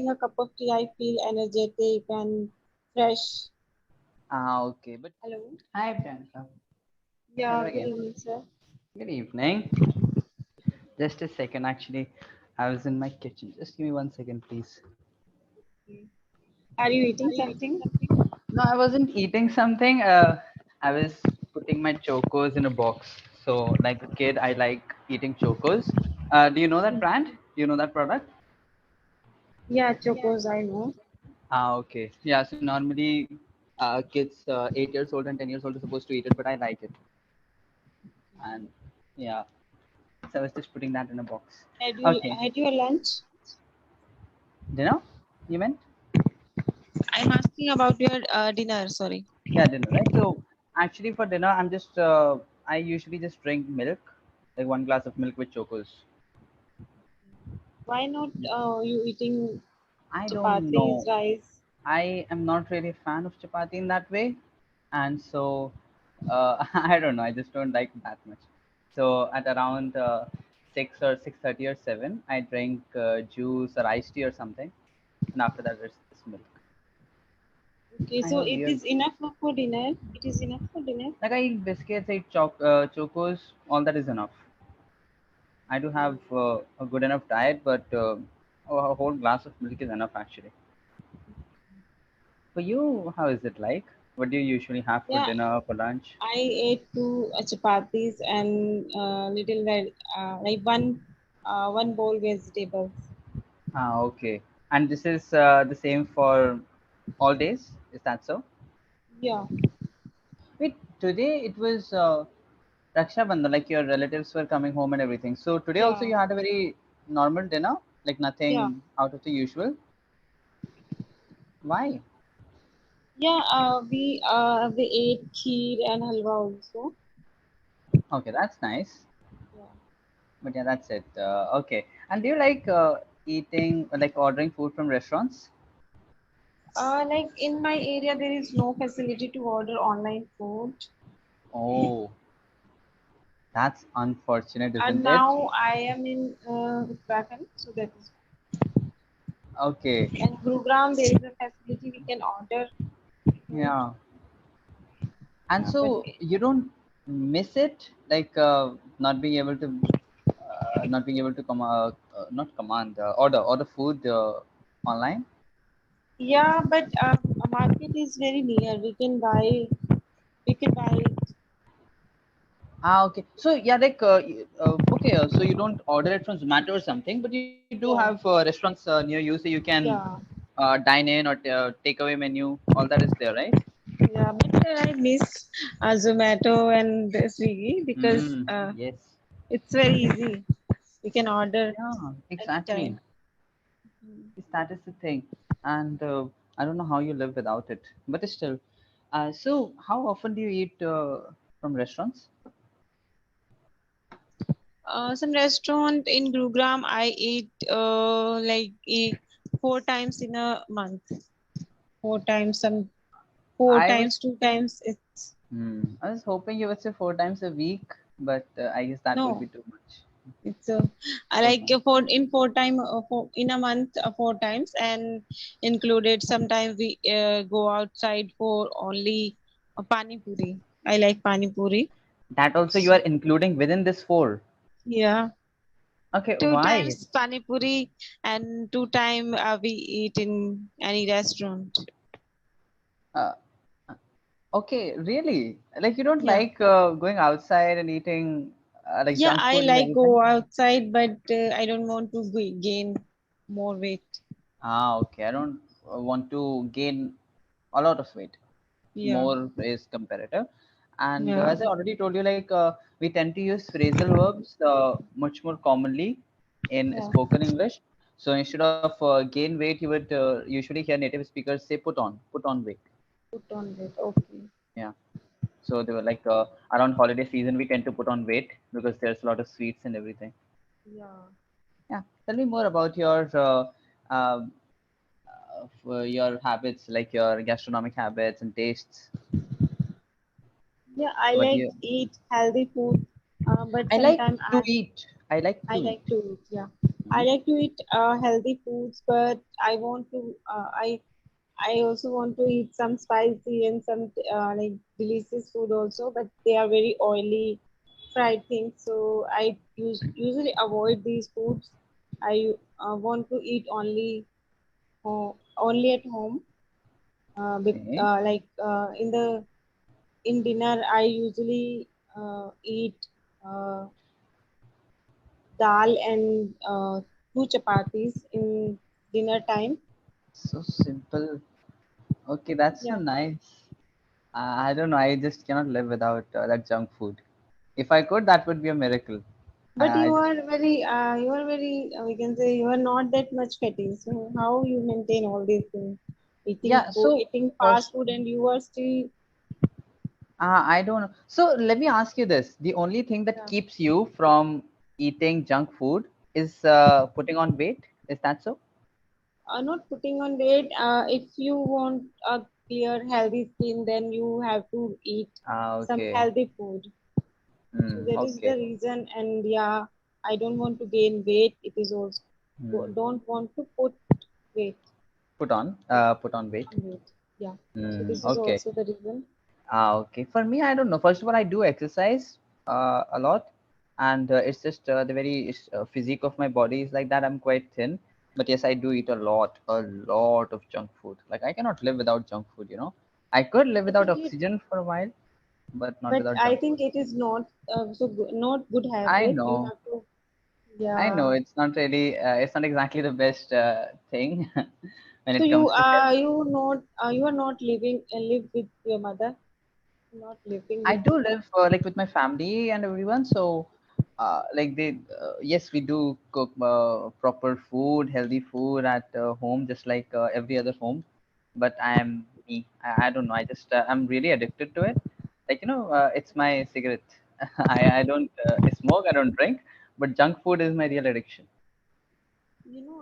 a cup of tea, I feel energetic and fresh. Okay. But Hello. hi, Priyanka. Hello Yeah, good again. evening, sir. Good evening. Just a second, actually. I was in my kitchen. Just give me 1 second, please. Okay. Are you eating something? No, I wasn't eating something. I was putting my chocos in a box. So, like a kid, I like eating chocos. Do you know that brand? Do you know that product? Yeah, chocos, I know. Okay. Yeah, so normally kids 8 years old and 10 years old are supposed to eat it, but I like it. And yeah, so I was just putting that in a box. Had you Okay. had your lunch? Dinner? You meant? I'm asking about your dinner. Sorry. Yeah, dinner, right? So actually for dinner, I usually just drink milk, like 1 glass of milk with chocos. Why not you eating I don't chapatis, know. rice? I am not really a fan of chapati in that way, and so I don't know. I just don't like it that much. So at around 6 or 6:30 or 7, I drink juice or iced tea or something, and after that it's milk. Okay, I so know, it weird. is enough for dinner. It is enough for dinner. Like I eat biscuits, I eat chocos, all that is enough. I do have a good enough diet, but a whole glass of milk is enough actually. For you, how is it like? What do you usually have for Yeah, dinner, for lunch? I ate two chapatis and little like one bowl vegetables. Okay. And this is the same for all days? Is that so? Yeah, Wait, today it was Raksha Bandhan, like your relatives were coming home and everything. So today also yeah, you had a very normal dinner, like yeah, nothing out of the usual. Why? yeah. We ate kheer and halwa also. Okay, that's nice. Yeah. But yeah, that's it. Okay. And do you like eating, like ordering food from restaurants? Like in my area, there is no facility to order online food, Oh, that's unfortunate, and isn't it? now I am in Uttarakhand, so that is. Okay. And Gurugram, there is a facility we can order food. Yeah. And But so you don't miss it, like not being able to not command, order food online. yeah, but a market is very near. We can buy it. Okay. So yeah, like okay, so you don't order it from Zomato or something, but you do have Yeah, restaurants near you, so you can yeah, dine in or takeaway menu. All that is there, right? yeah. But I miss Zomato and Swiggy because Mm, yes. it's very easy. We can order Yeah, exactly. anytime. Yes, that is the thing, and I don't know how you live without it, but still. So how often do you eat from restaurants? Some restaurant in Gurugram, I eat four times in a month. Four times, some four I was times, two times. It's I was hoping you would say 4 times a week, but I guess that would be no. too much. It's I Four like times. four time in a month four times and included. Sometimes we go outside for only pani puri. I like pani puri. That also you are including within this four. Yeah, Okay, two why? times pani puri and two time we eat in any restaurant. Uh, okay, really? Like you don't Yeah, like going outside and eating like yeah. junk I food and like everything? go outside, but I don't want to gain more weight. Okay. I don't want to gain a lot of weight. Yeah, More is comparative. And yeah, as I already told you, like we tend to use phrasal verbs much more commonly in yeah. spoken English. So instead of gain weight, you would usually hear native speakers say put on weight. Put on weight. Okay. Yeah. So they were like around holiday season, we tend to put on weight because there's a lot of sweets and everything. Yeah. Yeah. Tell me more about uh, your habits, like your gastronomic habits and tastes. Yeah, I What do like you? eat healthy food, but I like sometimes to eat. I like I to like eat. to eat. Yeah, I like to eat healthy foods, but I want to I also want to eat some spicy and some like delicious food also, but they are very oily, fried things. So I usually avoid these foods. I want to eat only at home. Okay. In the in dinner, I usually eat uh, dal and two chapatis in dinner time. So simple. Okay, that's so Yeah. nice. I don't know. I just cannot live without that junk food. If I could, that would be a miracle. But I just we can say you are not that much fatty. So how you maintain all these things? yeah. So Eating fast first, food, and you are still, I don't know. So let me ask you this: the only thing that yeah, keeps you from eating junk food is putting on weight. Is that so? not putting on weight. If you want a clear, healthy skin, then you have to eat some Okay. healthy food. So that is the Okay. reason. And yeah, I don't want to gain weight. It is also Hmm. don't want to put weight. Put on weight. Weight. Yeah. So Hmm. this is Okay. also the reason. Okay. For me, I don't know. First of all, I do exercise a lot, and it's just the very physique of my body is like that. I'm quite thin, but yes, I do eat a lot of junk food. Like I cannot live without junk food. I could live I without think it, oxygen for a while, but not but without I junk food. think it is not so good, not good I habit. You know, have to, I know. yeah. It's not really. It's not exactly the best thing when So it comes to health. you are not live with your mother, not living I with. do live like with my family and everyone. So, yes, we do cook proper food, healthy food at home, just like every other home. But I am me. I don't know. I'm really addicted to it. Like it's my cigarette. I don't smoke. I don't drink. But junk food is my real addiction.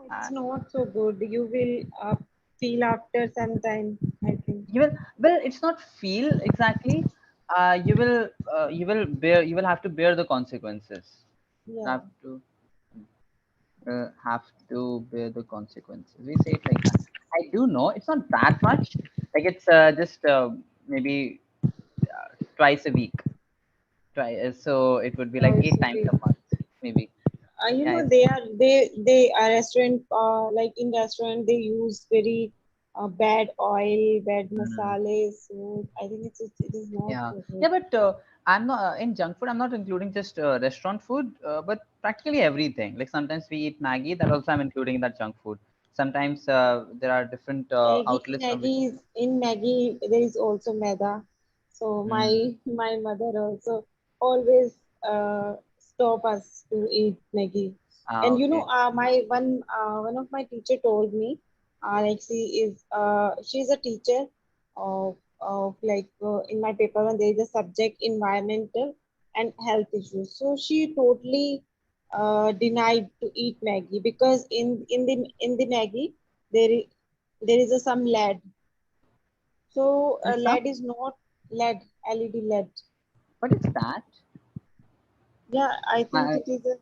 It's not so good. You will feel after some time, I think. Well, it's not feel exactly. You will have to bear the consequences. You Yeah. have to bear the consequences. We say it like that. I do know it's not that much. Like it's just maybe twice a week. So it would be like Twice eight a times week. a month, maybe. Yeah, it's They are restaurant like in restaurant they use very bad oil, bad mm, masala. So I think it is not yeah, so good. yeah. But I'm not in junk food. I'm not including just restaurant food, but practically everything. Like sometimes we eat Maggie. That also I'm including in that junk food. Sometimes there are different outlets from which. In Maggie there is also maida. So Mm, my mother also always stop us to eat Maggie. And okay. one of my teacher told me, like she's a teacher of like in my paper one there is a subject environmental and health issues. So she totally denied to eat Maggie because in the Maggie there is some lead. So There's some. lead is not lead, LED lead. What is that? Yeah, I think I, it is a,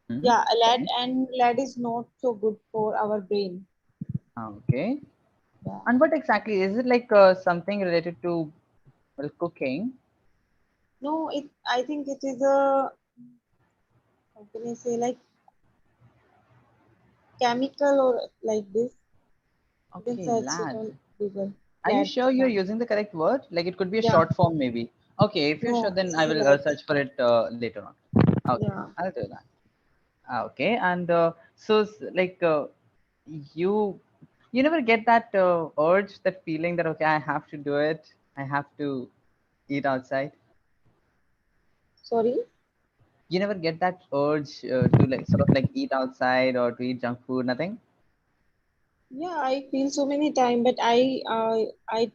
hmm, yeah, lead, okay. and lead is not so good for our brain. Okay. Yeah. And what exactly is it like something related to well, cooking? No, I think it is a, how can I say, like chemical or like this. You can Okay, search it lad. on Google. Are you Lead. sure you're Yeah. using the correct word? Like it could be a Yeah. short form, maybe. Okay, if you're sure, No, then it I is will lead. search for it later on. Okay, Yeah. I'll do that. Okay, and like you, you never get that urge, that feeling that okay, I have to do it. I have to eat outside. Sorry. You never get that urge to like sort of like eat outside or to eat junk food. Nothing. Yeah, I feel so many time, but I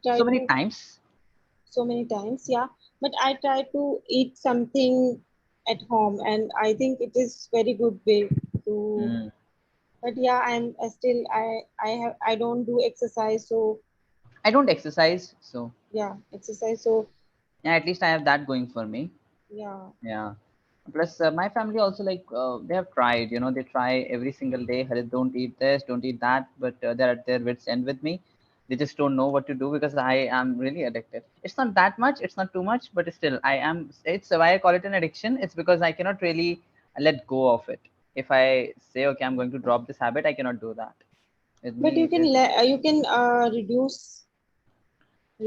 try So many to times. so many times, yeah. But I try to eat something at home, and I think it is very good way to. Mm. But yeah, I don't do exercise, so I don't exercise, so yeah, exercise. So yeah, at least I have that going for me. yeah, Yeah. Plus, my family also like they have tried. You know, they try every single day. Harit, don't eat this, don't eat that. But they're at their wits end with me. They just don't know what to do because I am really addicted. It's not that much. It's not too much, but still, I am. It's why I call it an addiction. It's because I cannot really let go of it. If I say, okay, I'm going to drop this habit, I cannot do that. With But me, it is you can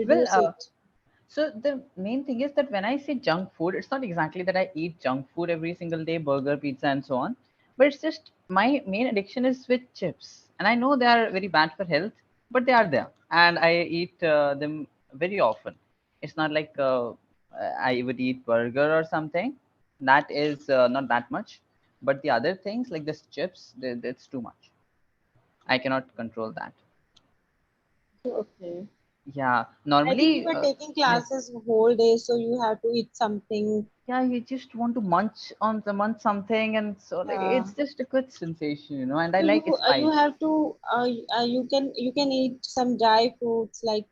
well. reduce it. So the main thing is that when I say junk food, it's not exactly that I eat junk food every single day, burger, pizza, and so on. But it's just my main addiction is with chips, and I know they are very bad for health, but they are there, and I eat them very often. It's not like I would eat burger or something. That is not that much, but the other things like this chips, it's too much. I cannot control that. Okay. Yeah, I think you normally, were taking yeah. classes whole day, so you have to eat something. Yeah, you just want to munch something, and so like Yeah. it's just a good sensation, and I So like you spice. have to you can eat some dry fruits like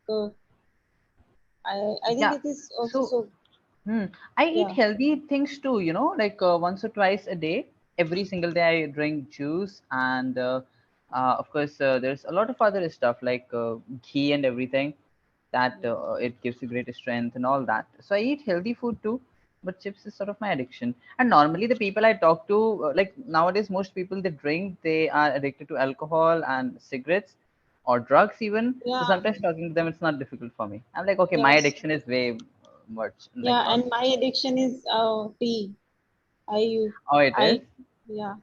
I think Yeah, it is also so so I eat yeah. healthy things too, like once or twice a day. Every single day I drink juice, and of course there's a lot of other stuff like ghee and everything that it gives you great strength and all that. So I eat healthy food too, but chips is sort of my addiction. And normally the people I talk to, like nowadays, most people they drink, they are addicted to alcohol and cigarettes or drugs even. So Yeah. sometimes talking to them, it's not difficult for me. I'm like, okay, my Yes. addiction is way much like Yeah, not. and my addiction is tea. I Oh, it is. I yeah.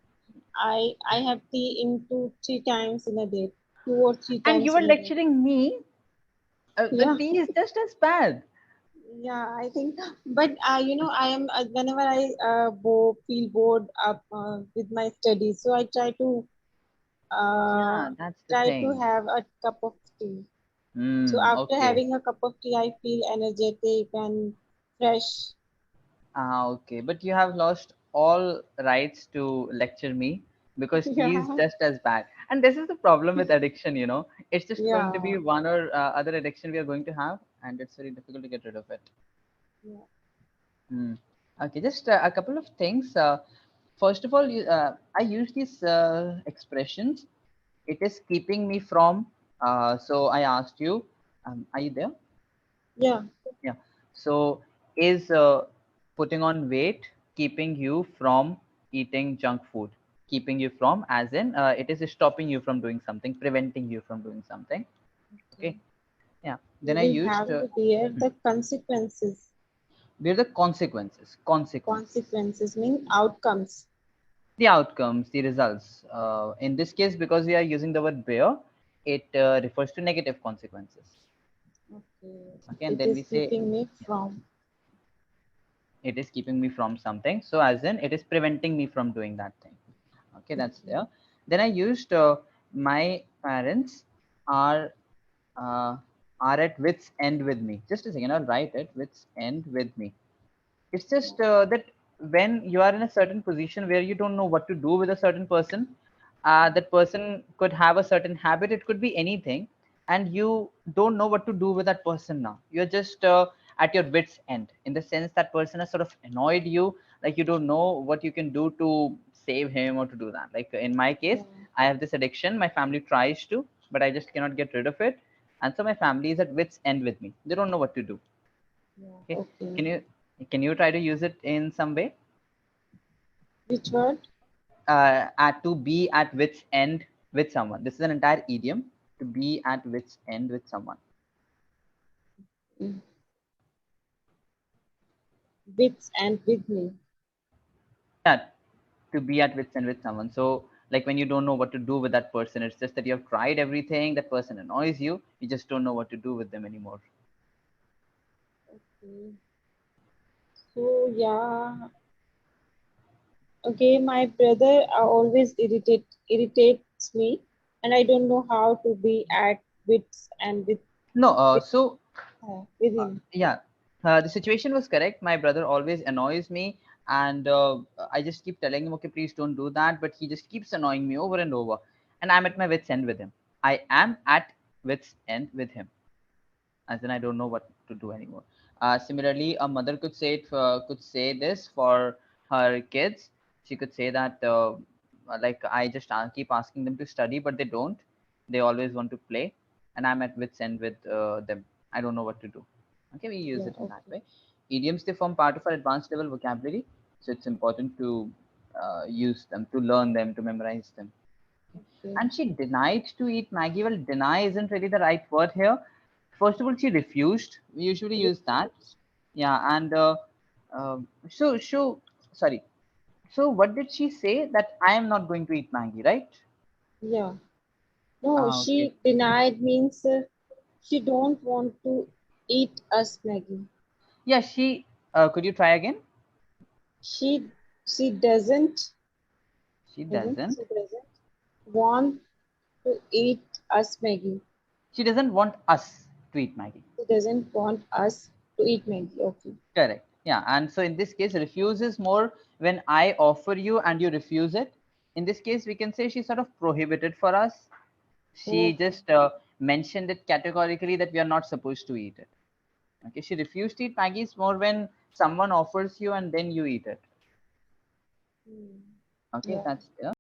I have tea in 3 times in a day. 2 or 3 And you times were in a day. lecturing me. The Yeah. tea is just as bad. Yeah, I think, but I am whenever I feel bored up with my studies, so I uh, Yeah, that's the try to thing. have a cup of tea. So after Okay. having a cup of tea, I feel energetic and fresh. Ah, okay. But you have lost all rights to lecture me because tea is Yeah, just as bad. And this is the problem with addiction. It's just going to yeah, be one or other addiction we are going to have, and it's very difficult to get rid of it. yeah. Hmm. Okay, just a couple of things. First of all, I use these expressions. It is keeping me from. So I asked you, are you there? Yeah. Yeah. So is putting on weight keeping you from eating junk food? Keeping you from, as in, it is stopping you from doing something, preventing you from doing something. Okay. Yeah. You Then I will used have to bear the consequences. where the consequences. Consequences. Consequences mean outcomes. The outcomes, the results. In this case, because we are using the word bear, it refers to negative consequences. Okay. Okay. And It then we is say keeping me from. it is keeping me from something. So as in, it is preventing me from doing that thing. Okay, that's Okay. there. Then I used my parents are uh, are at wits end with me. Just a second, I'll write it. Wits end with me. It's just that when you are in a certain position where you don't know what to do with a certain person, that person could have a certain habit. It could be anything, and you don't know what to do with that person now. You're just at your wits end, in the sense that person has sort of annoyed you. Like you don't know what you can do to save him or to do that. Like in my case, Yeah. I have this addiction. My family tries to, but I just cannot get rid of it, and so my family is at wits end with me. They don't know what to do. Yeah. Okay, Okay. can you try to use it in some way? Which word? At to be at wit's end with someone. This is an entire idiom. To be at wit's end with someone. Mm. With and with me. Yeah, to be at wit's end with someone. So like when you don't know what to do with that person, it's just that you have tried everything. That person annoys you. You just don't know what to do with them anymore. Okay. So yeah. Okay, my brother always irritates me, and I don't know how to be at wits and No, with with him. yeah, the situation was correct. My brother always annoys me, and I just keep telling him, okay, please don't do that. But he just keeps annoying me over and over, and I'm at my wit's end with him. I am at wit's end with him, as in I don't know what to do anymore. Similarly, a mother could say this for her kids, she could say that like I just keep asking them to study, but they don't. They always want to play, and I'm at wit's end with them. I don't know what to do. Okay, we use Yeah. it in that Okay. way. Idioms, they form part of our advanced level vocabulary, so it's important to use them, to learn them, to memorize them. Okay. And she denied to eat Maggie. Well, deny isn't really the right word here. First of all, she refused. We usually use that. Refuse. Yeah, and so sorry. So what did she say? That I am not going to eat Maggie, right? Yeah. No, Okay. she denied means she don't want to eat us Maggie. Yeah, she. Could you try again? She she doesn't She doesn't doesn't. she doesn't want to eat us Maggie. She doesn't want us to eat Maggie. She doesn't want us to eat Maggie. Okay. Correct. Yeah, and so in this case, refuse is more when I offer you and you refuse it. In this case, we can say she sort of prohibited for us. She Okay. just mentioned it categorically that we are not supposed to eat it. Okay, she refused to eat Maggie is more when someone offers you and then you eat it. Hmm. Okay, Yeah. that's clear.